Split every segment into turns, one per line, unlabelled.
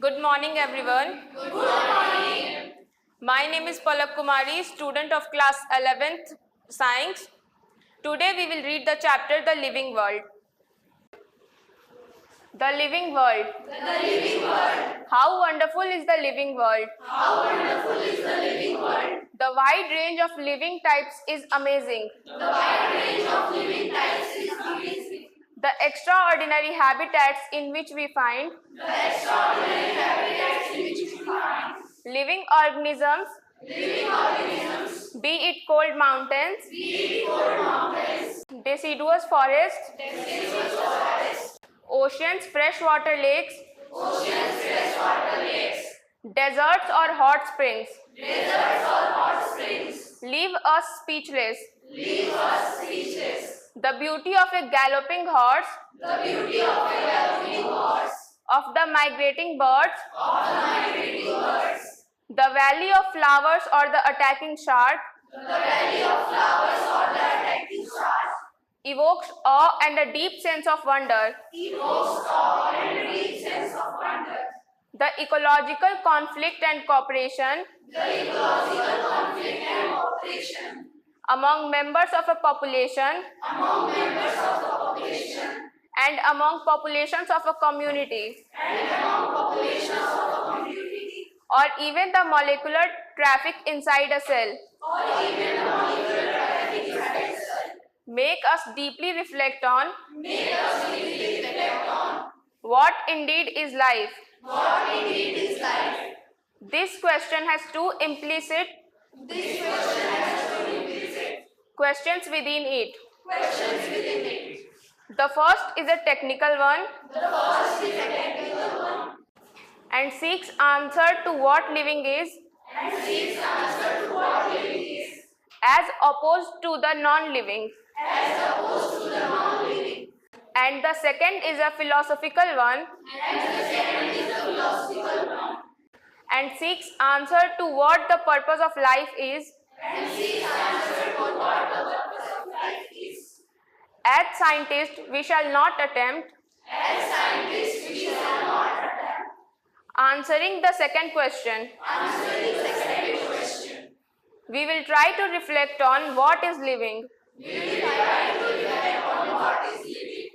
Good morning, everyone. Good morning. My name is Palak Kumari, student of class 11th Science. Today we will read the chapter The Living World. The living world. The living world. How wonderful is the living world. How wonderful is the living world. The wide range of living types is amazing. The wide range of living types is amazing. The extraordinary habitats in which we find. The extraordinary habitats in which we find. Living organisms. Living organisms. Be it cold mountains. Be it cold mountains. Deciduous forests. Deciduous forests. Oceans, freshwater lakes. Oceans, freshwater lakes. Deserts or hot springs. Deserts or hot springs. Leave us speechless. Leave us speechless. The beauty of a galloping horse. The beauty of a galloping horse. Of the migrating birds. Of the migrating birds. The valley of flowers or the attacking shark. The valley of flowers or the attacking shark. Evokes awe and a deep sense of wonder. Evokes awe and a deep sense of wonder. The ecological conflict and cooperation. The ecological conflict and cooperation. Among members of a population. Among members of the population. And among populations of a community. And among populations of a community. Or even the molecular traffic inside a cell. Or even the molecular traffic inside a cell. Make us deeply reflect on. Make us deeply reflect on. What indeed is life? What indeed is life? This question has two implicit. This question has two implicit. Questions within it. Questions within it. The first is a technical one. The first is a technical one. And seeks answer to what living is. And seeks answer to what living is. As opposed to the non-living. As opposed to the non-living. And the second is a philosophical one. And the second is a philosophical one. And seeks answer to what the purpose of life is. And seeks answer to what the purpose of life is. As scientists, we shall not attempt. As scientists, we shall not attempt. Answering the second question. Answering the second question. We will try to reflect on what is living. We will try to reflect on what is living.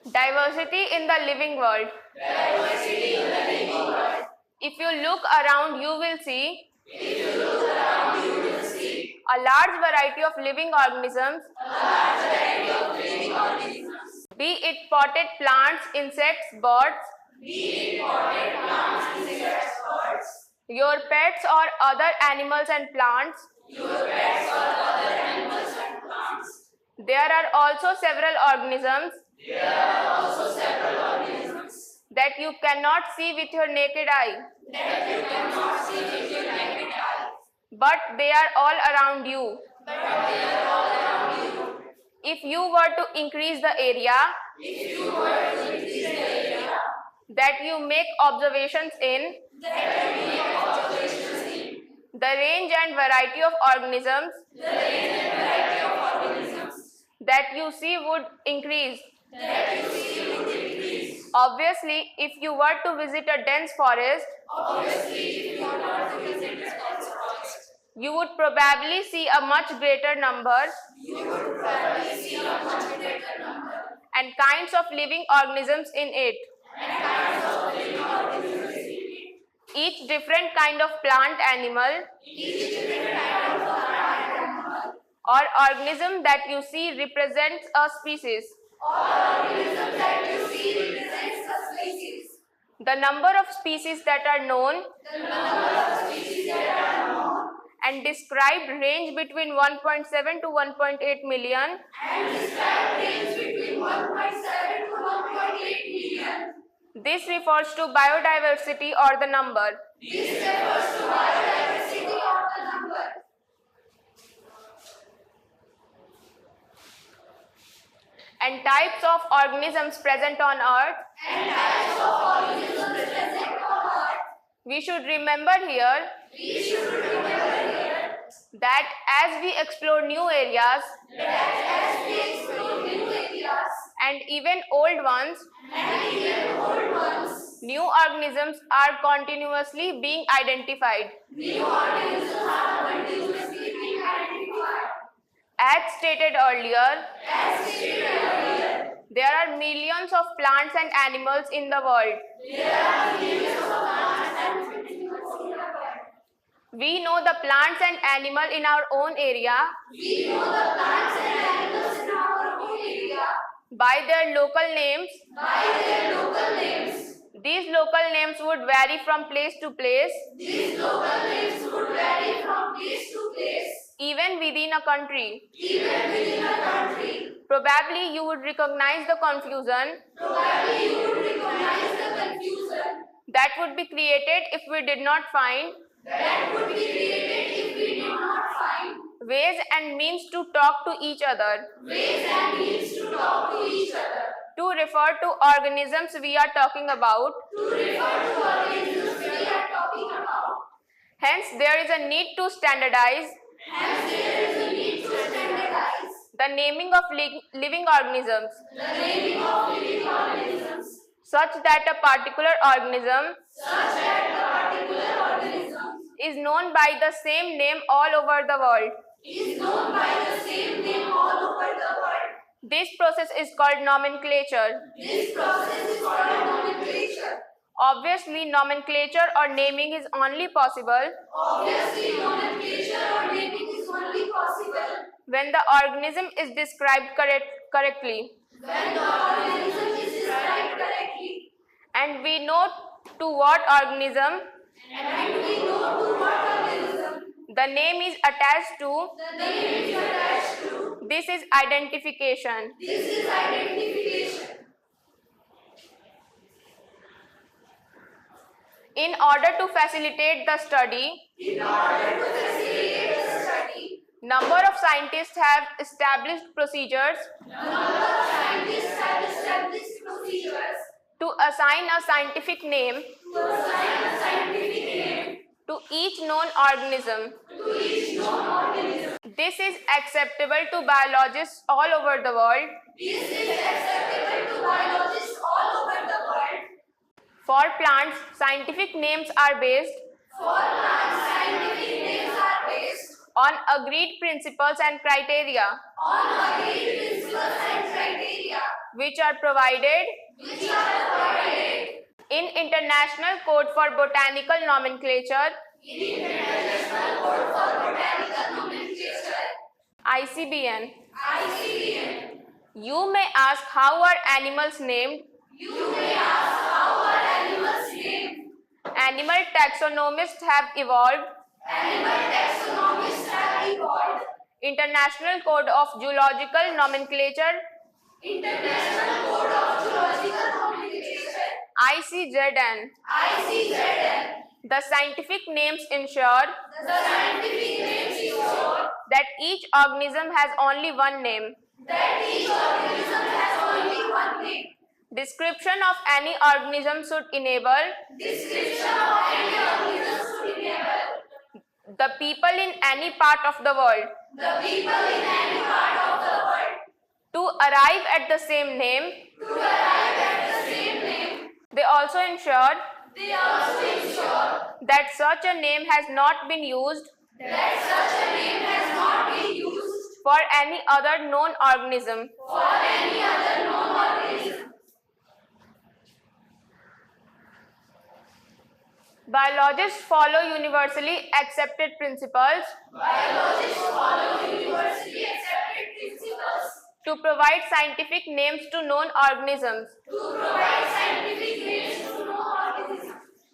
Diversity in the living world. Diversity in the living world. If you look around, you will see. If you look around, you will see. A large variety of living organisms. A large variety of living organisms. Be it potted plants, insects, birds. Be it potted plants, insects, birds. Your pets or other animals and plants. Your pets or other animals and plants. There are also several organisms. There are also several organisms. That you cannot see with your naked eye. That you cannot see with your naked eye. But they are all around you. But they are all around you. If you were to increase the area. If you were to increase the area. That you make observations in. That you make observations in. The range and variety of organisms. The range and variety of organisms. That you see would increase. That you see would increase. Obviously, if you were to visit a dense forest. Obviously, if you were to visit a dense forest. You would probably see a much greater number. You would probably see a much greater number. And kinds of living organisms in it. And kinds of living organisms in it. Each different kind of plant animal. Each different kind of plant animal. Or organism that you see represents a species. Or organism that you see represents a species. The number of species that are known. The number of species that are known. And described range between 1.7 to 1.8 million. And described range between 1.7 to 1.8 million. This refers to biodiversity or the number. This refers to biodiversity or the number. And types of organisms present on Earth. And types of organisms present on Earth. We should remember here. We should remember here. That as we explore new areas. That as we explore new areas. and even old ones, new organisms are continuously being identified. As stated earlier, there are millions of plants and animals in the world. We know the plants and animals in our own area by their local names. These local names would vary from place to place, even within a country. Probably you would recognize the confusion that would be created if we did not find ways and means to talk to each other. To refer to organisms we are talking about. Hence, there is a need to standardize the naming of living organisms, such that a particular organism is known by the same name all over the world. This process is called nomenclature. Obviously, nomenclature or naming is only possible when the organism is described correctly. And we know to what organism the name is attached to. This is identification. In order to facilitate the study, number of scientists have established procedures to assign a scientific name to each known organism. This is acceptable to biologists all over the world. For plants, scientific names are based on agreed principles and criteria, which are provided in International Code for Botanical Nomenclature, ICBN. You may ask, how are animals named? Animal taxonomists have evolved International Code of Zoological Nomenclature, ICZN. The scientific names ensure that each organism has only one name. Description of any organism should enable the people in any part of the world to arrive at the same name. They also ensure that such a name has not been used for any other known organism. Biologists follow universally accepted principles to provide scientific names to known organisms.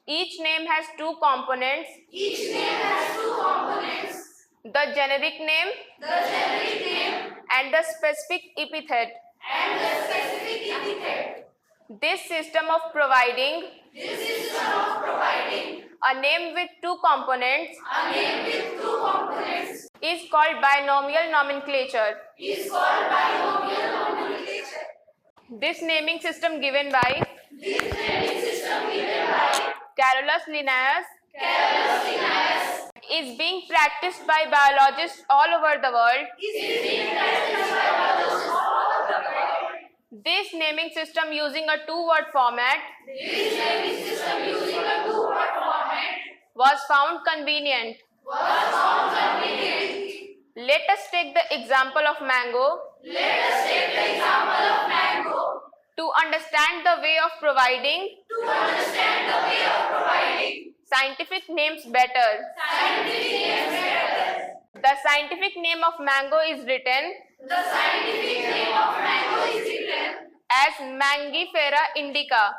Each name has two components. The generic name and the specific epithet. This system of providing a name with two components is called binomial nomenclature. This naming system given by Carolus Linnaeus is being practiced by biologists all over the world. This naming system using a two-word format was found convenient. Let us take the example of mango. To understand the way of providing scientific names better. The scientific name of mango is written as Mangifera indica.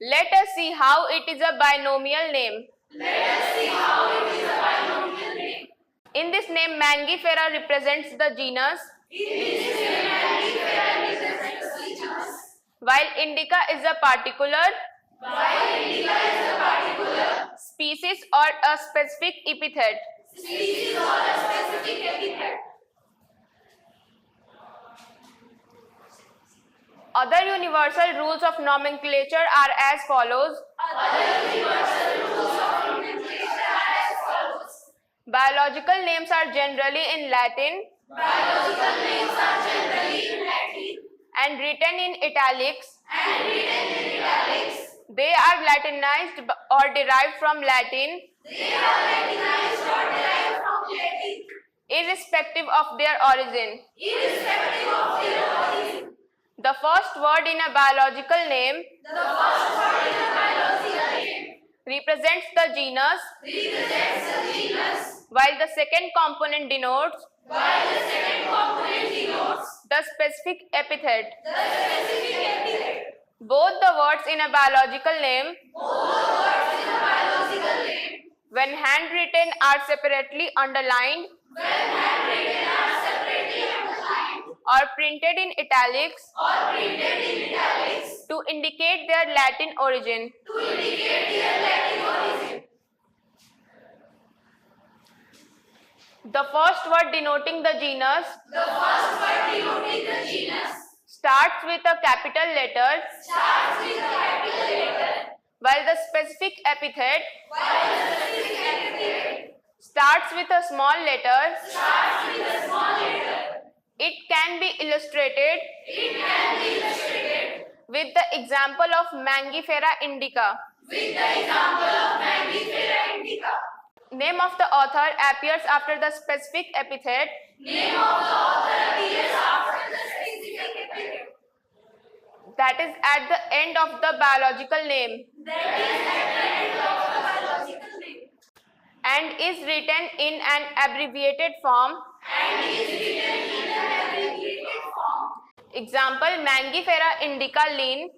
Let us see how it is a binomial name. In this name, Mangifera represents the genus, while indica is a particular species or a specific epithet. Other universal rules of nomenclature are as follows. Biological names are generally in Latin and written in italics. They are Latinized or derived from Latin irrespective of their origin. The first word in a biological name represents the genus, while the second component denotes the specific epithet. Both the words in a biological name, when handwritten, are separately underlined or printed in italics to indicate their Latin origin. The first word denoting the genus starts with a capital letter, while the specific epithet starts with a small letter. It can be illustrated with the example of Mangifera indica. Name of the author appears after the specific epithet. That is at the end of the biological name. And is written in an abbreviated form. Example, Mangifera indica Linn.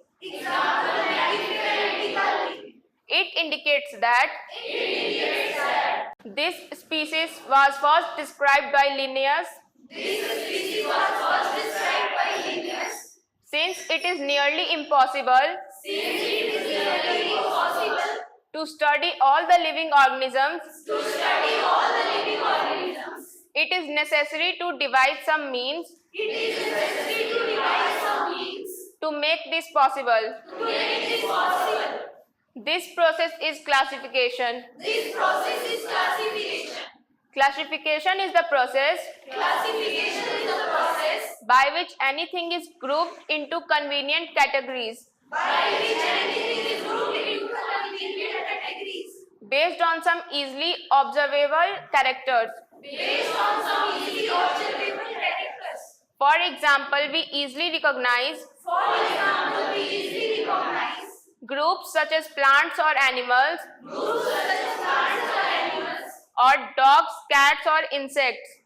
It indicates that this species was first described by Linnaeus. Since it is nearly impossible to study all the living organisms, it is necessary to devise some means to make this possible. This process is classification. Classification is the process by which anything is grouped into convenient categories based on some easily observable characters. For example, we easily recognize groups such as plants or animals, or dogs, cats, or insects.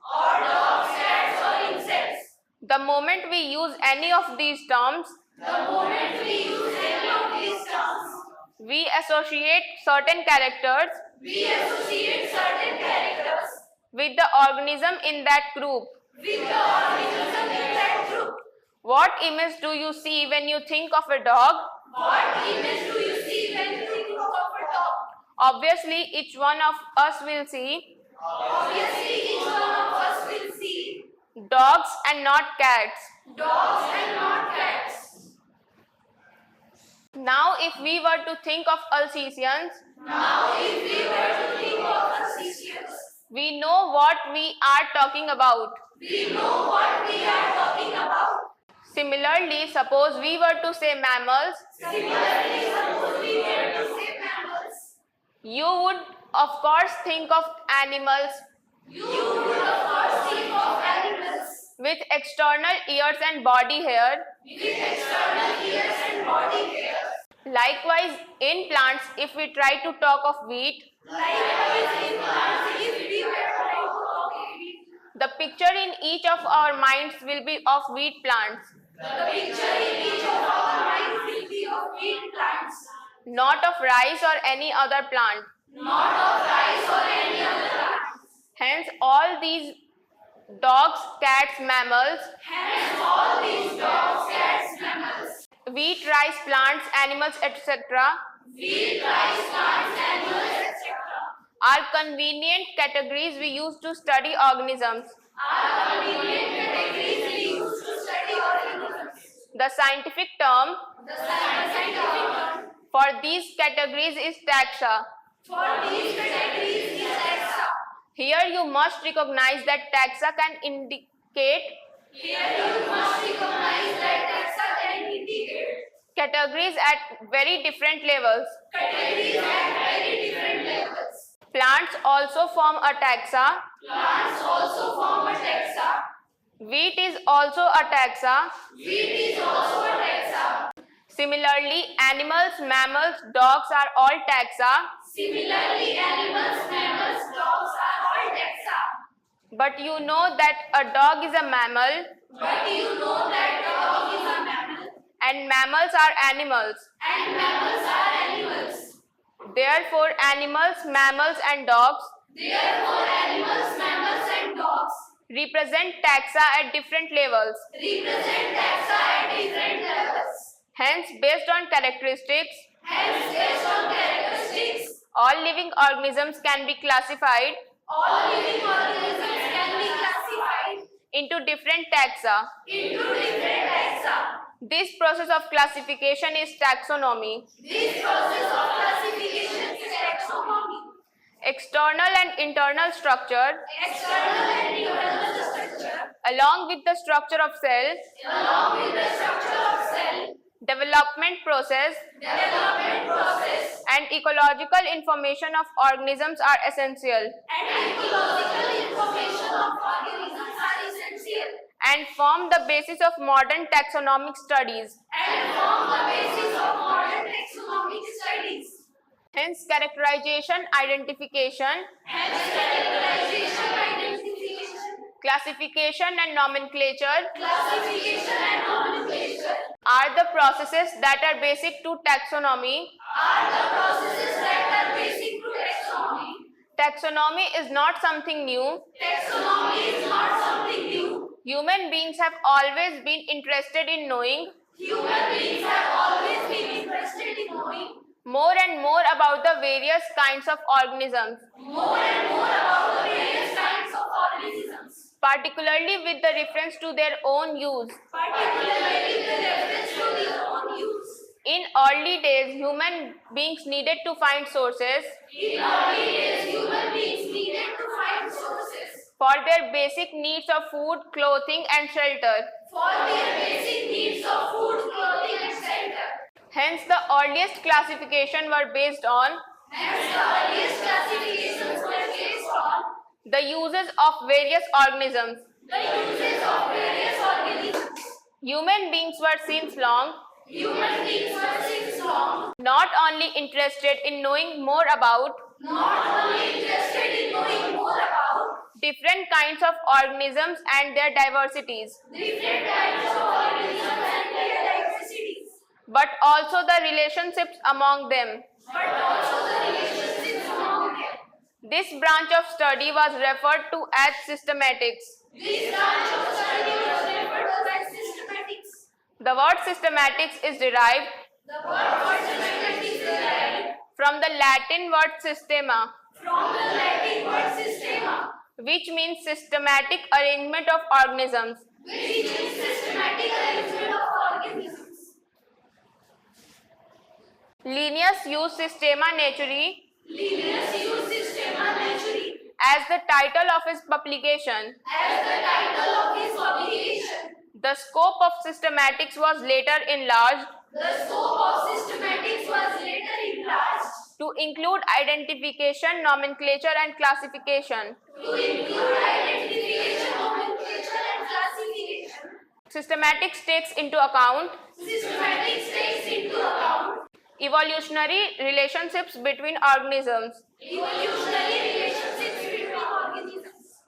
The moment we use any of these terms, we associate certain characters with the organism in that group. What image do you see when you think of a dog? Obviously, each one of us will see dogs and not cats. Now, if we were to think of Alsatians, we know what we are talking about. Similarly, suppose we were to say mammals, you would of course think of animals with external ears and body hair. Likewise, in plants, if we try to talk of wheat, the picture in each of our minds will be of wheat plants. Not of rice or any other plant. Hence, all these dogs, cats, mammals, wheat, rice, plants, animals, etc. are convenient categories we use to study organisms. The scientific term for these categories is taxa. Here you must recognize that taxa can indicate categories at very different levels. Plants also form a taxa. Wheat is also a taxa. Similarly, animals, mammals, dogs are all taxa. But you know that a dog is a mammal. And mammals are animals. Therefore, animals, mammals and dogs represent taxa at different levels. Hence, based on characteristics, all living organisms can be classified into different taxa. This process of classification is taxonomy. External and internal structure, along with the structure of cell, development process, and ecological information of organisms are essential. And form the basis of modern taxonomic studies. Hence, characterization, identification, classification and nomenclature are the processes that are basic to taxonomy. Taxonomy is not something new. Human beings have always been interested in knowing more and more about the various kinds of organisms, particularly with the reference to their own use. In early days, human beings needed to find sources for their basic needs of food, clothing and shelter. Hence, the earliest classification were based on the uses of various organisms. Human beings were since long not only interested in knowing more about different kinds of organisms and their diversities, but also the relationships among them. This branch of study was referred to as systematics. The word systematics is derived from the Latin word systema, which means systematic arrangement of organisms. Linnaeus used Systema Naturae as the title of his publication. The scope of systematics was later enlarged to include identification, nomenclature, and classification. Systematics takes into account evolutionary relationships between organisms.